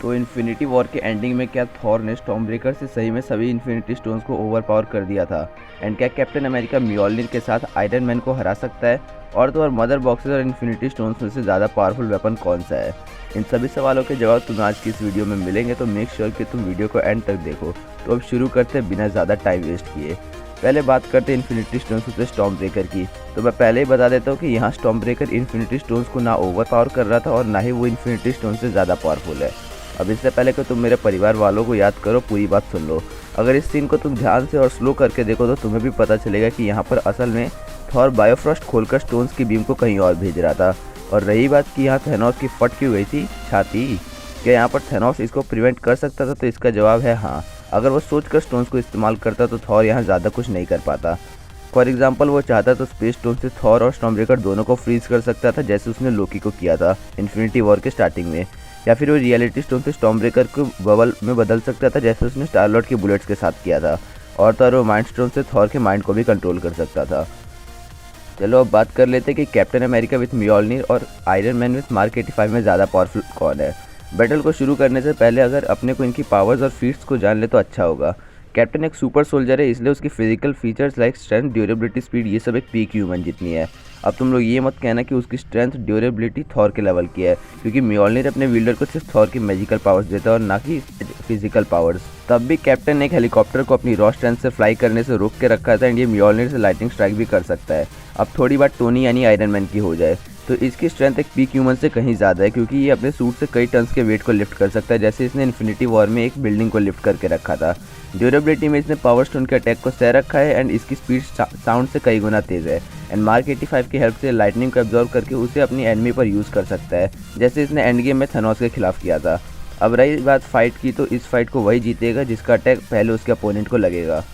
तो infinity war के ending में क्या थॉर ने स्टॉर्मब्रेकर से सही में सभी इन्फिनिटी स्टोन्स को ओवरपावर कर दिया था? एंड क्या कैप्टन अमेरिका म्योलनिर के साथ आयरन मैन को हरा सकता है? और तो और मदर बॉक्सेस और इन्फिनिटी स्टोन्स में से ज़्यादा पावरफुल वेपन कौन सा है? इन सभी सवालों के जवाब तुम्हें आज की इस वीडियो में मिलेंगे, तो मेक श्योर कि तुम वीडियो को एंड तक देखो। तो अब शुरू करते हैं बिना ज़्यादा टाइम वेस्ट किए। पहले बात करते हैं इन्फिनिटी स्टोन्स से स्टॉर्मब्रेकर की। तो मैं पहले ही बता देता हूँ कि यहाँ स्टॉर्मब्रेकर इन्फिनिटी स्टोन्स को ना ओवर पावर कर रहा था और ना ही वो इन्फिनिटी स्टोन से ज़्यादा पावरफुल है। अब इससे पहले कि तुम मेरे परिवार वालों को याद करो, पूरी बात सुन लो। अगर इस सीन को तुम ध्यान से और स्लो करके देखो तो तुम्हें भी पता चलेगा कि यहाँ पर असल में थॉर बायोफ्रॉस्ट खोलकर स्टोन्स की बीम को कहीं और भेज रहा था। और रही बात कि यहाँ थेनोस की फट क्यों गई थी छाती, क्या यहाँ पर थेनोस इसको प्रिवेंट कर सकता था? तो इसका जवाब है हाँ। अगर वो सोचकर स्टोन्स को इस्तेमाल करता तो थॉर यहाँ ज़्यादा कुछ नहीं कर पाता। फॉर एग्जाम्पल वो चाहता तो स्पेस स्टोन से थॉर और स्टॉर्मब्रेकर दोनों को फ्रीज कर सकता था, जैसे उसने लोकी को किया था इन्फिनिटी वॉर के स्टार्टिंग में। या फिर वो रियलिटी स्टोन से स्टॉर्मब्रेकर को बबल में बदल सकता था, जैसे उसने स्टार लॉर्ड के बुलेट्स के साथ किया था। और तो और वो माइंड स्टोन से थॉर के माइंड को भी कंट्रोल कर सकता था। चलो अब बात कर लेते हैं कि कैप्टन अमेरिका विथ म्योलनिर और आयरन मैन विथ मार्क 85 में ज़्यादा पावरफुल कौन है। बैटल को शुरू करने से पहले अगर अपने को इनकी पावर्स और फीट्स को जान ले तो अच्छा होगा। कैप्टन एक सुपर सोल्जर है, इसलिए उसकी physical features like strength, durability, speed ये सब एक पीक ह्यूमन जितनी है। अब तुम लोग ये मत कहना कि उसकी स्ट्रेंथ, ड्यूरेबिलिटी थॉर के लेवल की है, क्योंकि म्योलनिर अपने विल्डर को सिर्फ थॉर की मैजिकल पावर्स देता है और ना कि फिजिकल पावर्स। तब भी कैप्टन ने एक हेलीकॉप्टर को अपनी रॉ स्ट्रेंथ से फ्लाई करने से रोक के रखा था एंड ये म्योलनिर से लाइटनिंग स्ट्राइक भी कर सकता है। अब थोड़ी बात टोनी यानी आयरन मैन की हो जाए तो इसकी स्ट्रेंथ एक पीक ह्यूमन से कहीं ज़्यादा है, क्योंकि ये अपने सूट से कई टन्स के वेट को लिफ्ट कर सकता है, जैसे इसने इन्फिनिटी वॉर में एक बिल्डिंग को लिफ्ट करके रखा था। ड्यूरेबिलिटी में इसने पावर स्टोन के अटैक को सह रखा है एंड इसकी स्पीड साउंड से कई गुना तेज़ है। एंड मार्क 85 की हेल्प से लाइटनिंग को एब्जॉर्व करके उसे अपनी एनिमी पर यूज़ कर सकता है, जैसे इसने एंड गेम में थेनोस के खिलाफ किया था। अब रही बात फाइट की, तो इस फाइट को वही जीतेगा जिसका अटैक पहले उसके अपोनेंट को लगेगा।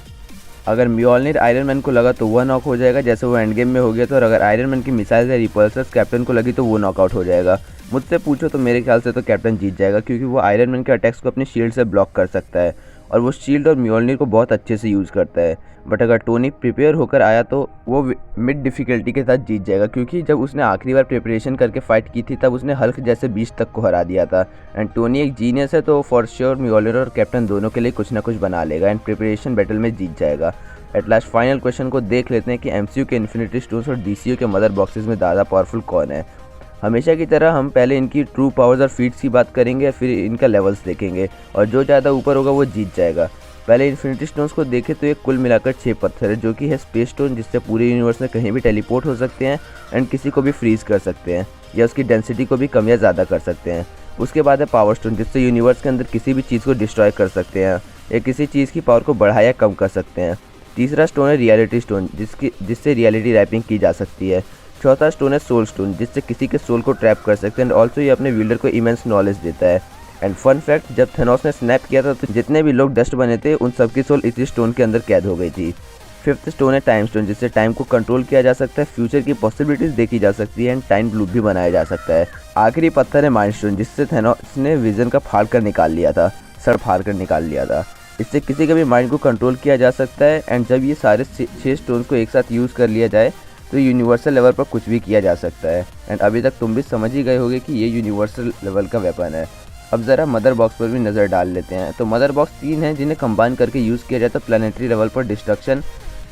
अगर म्योलनिर आयरन मैन को लगा तो वह नॉक हो जाएगा, जैसे वो एंड गेम में हो गया था। और अगर आयरन मैन की मिसाइल या रिपल्सर्स कैप्टन को लगी तो वो नॉकआउट हो जाएगा। मुझसे पूछो तो मेरे ख्याल से तो कैप्टन जीत जाएगा, क्योंकि वो आयरन मैन के अटैक्स को अपनी शील्ड से ब्लॉक कर सकता है और वो शील्ड और म्योलनिर को बहुत अच्छे से यूज़ करता है। बट अगर टोनी प्रिपेयर होकर आया तो वो मिड डिफ़िकल्टी के साथ जीत जाएगा, क्योंकि जब उसने आखिरी बार प्रिपरेशन करके फाइट की थी तब उसने हल्क जैसे बीच तक को हरा दिया था। एंड टोनी एक जीनियस है, तो फॉर श्योर म्योलनिर और कैप्टन दोनों के लिए कुछ ना कुछ बना लेगा एंड प्रिपरेशन बैटल में जीत जाएगा। एट लास्ट फाइनल क्वेश्चन को देख लेते हैं कि एमसीयू के इन्फिनिटी स्टोन्स और डीसीयू के मदर बॉक्सेस में ज़्यादा पावरफुल कौन है। हमेशा की तरह हम पहले इनकी ट्रू पावर्स और फीट्स की बात करेंगे, फिर इनका लेवल्स देखेंगे और जो ज़्यादा ऊपर होगा वो जीत जाएगा। पहले इन्फिनिटी स्टोन्स को देखें तो ये कुल मिलाकर 6 पत्थर है, जो कि है स्पेस स्टोन, जिससे पूरे यूनिवर्स में कहीं भी टेलीपोर्ट हो सकते हैं एंड किसी को भी फ्रीज कर सकते हैं या उसकी डेंसिटी को भी कम या ज़्यादा कर सकते हैं। उसके बाद है पावर स्टोन, जिससे यूनिवर्स के अंदर किसी भी चीज़ को डिस्ट्रॉय कर सकते हैं या किसी चीज़ की पावर को बढ़ाया या कम कर सकते हैं। तीसरा स्टोन है रियलिटी स्टोन, जिससे रियलिटी रैपिंग की जा सकती है। चौथा स्टोन है सोल स्टोन, जिससे किसी के सोल को ट्रैप कर सकते हैं एंड ऑल्सो ये अपने विल्डर को इमेंस नॉलेज देता है। एंड फन फैक्ट, जब थेनोस ने स्नैप किया था तो जितने भी लोग डस्ट बने थे उन सबकी सोल इसी स्टोन के अंदर कैद हो गई थी। फिफ्थ स्टोन है टाइम स्टोन, जिससे टाइम को कंट्रोल किया जा सकता है, फ्यूचर की पॉसिबिलिटीज़ देखी जा सकती है एंड टाइम लूप भी बनाया जा सकता है। आखिरी पत्थर है माइंड स्टोन, जिससे थेनोस ने विजन का फाड़ कर निकाल लिया था, सर फाड़ कर निकाल लिया था। इससे किसी का भी माइंड को कंट्रोल किया जा सकता है एंड जब ये सारे 6 स्टोन्स को एक साथ यूज़ कर लिया जाए तो यूनिवर्सल लेवल पर कुछ भी किया जा सकता है। एंड अभी तक तुम भी समझ ही गए होगे कि ये यूनिवर्सल लेवल का वेपन है। अब ज़रा मदर बॉक्स पर भी नज़र डाल लेते हैं। तो मदर बॉक्स 3 हैं, जिन्हें कंबाइन करके यूज़ किया जाए तो प्लानिटरी लेवल पर destruction,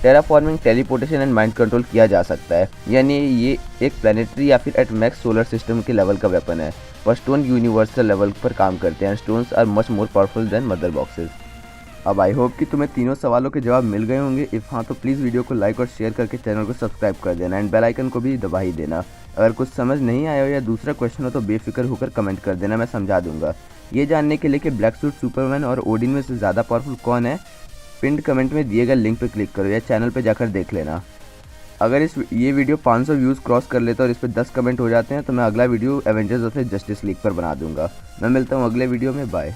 terraforming, teleportation and mind control किया जा सकता है। यानी ये एक प्लानिटरी या फिर एट मैक्स सोलर सिस्टम के लेवल का वेपन है। पर स्टोन यूनिवर्सल लेवल पर काम करते हैं। Stones are much more powerful than mother boxes. अब आई होप कि तुम्हें तीनों सवालों के जवाब मिल गए होंगे। इफ़ हाँ तो प्लीज़ वीडियो को लाइक और शेयर करके चैनल को सब्सक्राइब कर देना एंड बेल आइकन को भी दबा ही देना। अगर कुछ समझ नहीं आया हो या दूसरा क्वेश्चन हो तो बेफिक्र होकर कमेंट कर देना, मैं समझा दूंगा। ये जानने के लिए कि ब्लैक सूट, सुपरमैन और ओडिन में से ज़्यादा पावरफुल कौन है, पिंड कमेंट में दिए गए लिंक पर क्लिक करो या चैनल पर जाकर देख लेना। अगर ये वीडियो 500 व्यूज़ क्रॉस कर लेता है और इस पर 10 कमेंट हो जाते हैं तो मैं अगला video Avengers of justice league पर बना दूंगा। मैं मिलता हूँ अगले वीडियो में, बाय।